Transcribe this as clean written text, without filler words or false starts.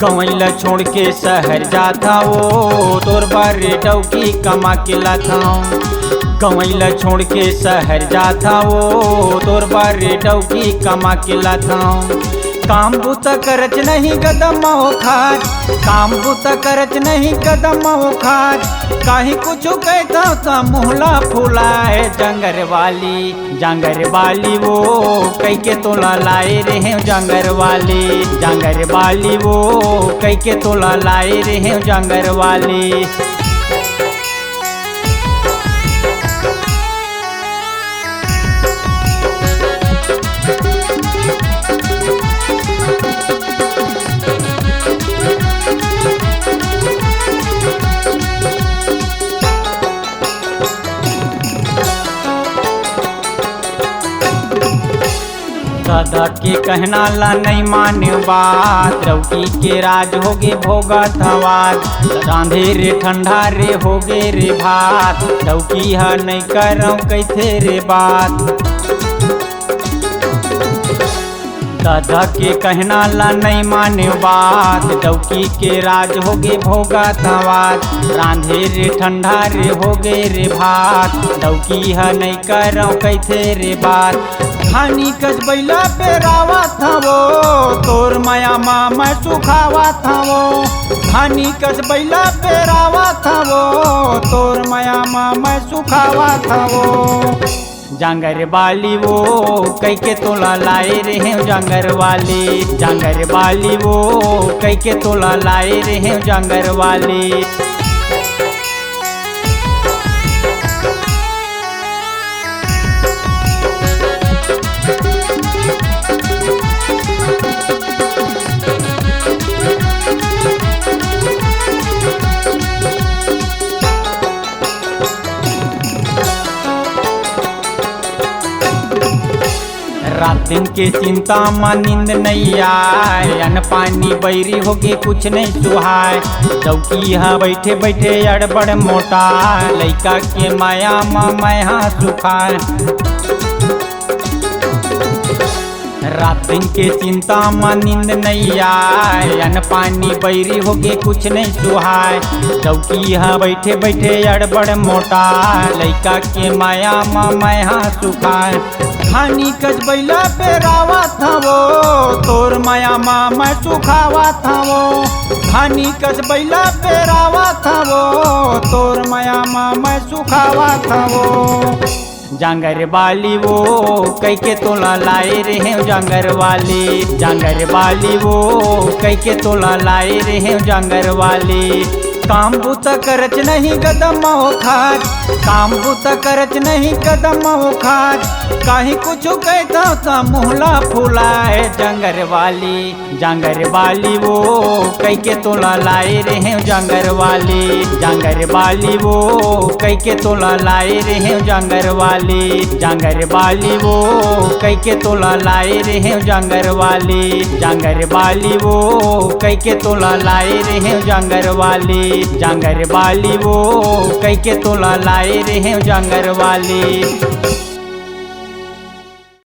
गवैला छोड़ के शहर जाता वो तोर बारे डौकी कमा के लाता। गवैला छोड़ के शहर जाता वो तोर बारे डौकी कमा के लाता। काम बुता करच नहीं कदम खाद, काम बुता करच नहीं कदम खाद। काहे कुछ कहता ता मुहला फुलाए जंगर वाली वो कई के तोला लाए रहे जंगर वाली वो कई के तोला लाए रहे जंगर वाली। दादा के कहना ला नहीं माने बात, रौकी के राज होगे भोगा थवात। रांधे रे ठंडा रे होगे रे भात, रौकी हा नहीं करऊँ कैसे रे बात। दादा के कहना ला नहीं माने बात, डौकी के राज होगे भोगा थवात। रांधे रे ठंडा रे होगे रे भात, डौकी हा नहीं करऊँ कैसे रे बात। खानी कच बैला पे रावा था वो तोर माया माँ मैं सुखावा था वो। खानी कच बैला पे रावा था वो तोर माया माँ मैं सुखावा था वो। जंगर वाली वो कई के तोला लाए रहे जंगर वाली वो कई के तोला लाए रहे जंगर वाली। रात दिन के चिंता में नींद नहीं आए, अन्न पानी बैरी होके कुछ नहीं सुहाय। चौकी हा बैठे बैठे अड़बड़ मोटा, लइका के माया माँ मैं हाँ सुखाए। रात दिन के चिंता में नींद नहीं आए, अन्न पानी बैरी होके कुछ नहीं सुहाय। चौकी हा बैठे बैठे अड़बड़ मोटा, लइका के माया माँ मैं हाँ सुखाए। खानी कच बैला पे रावा था वो तोर माया माँ मैं सुखावा था वो। खानी कच बैला पे रावा था वो तोर माया माँ मैं सुखावा था वो। जंगर वाली वो कई के तोला लाए रहे जंगर वाली वो कई के तोला लाए रहे जंगर वाली। काम बुता करच नहीं कदम खाद, काम बुता करच नहीं कदम खाद। काहे कुछ कहता ता मुहला फुलाए जंगर वाली वो कई के तोला लाए रहे जंगर वाली वो कई के तोला लाए रहे जंगर वाली वो कई के तोला लाए रहे जंगर वाली वो कई के तोला लाए रहे जंगर वाली वो कई के तोला लाए रहे जंगर वाली।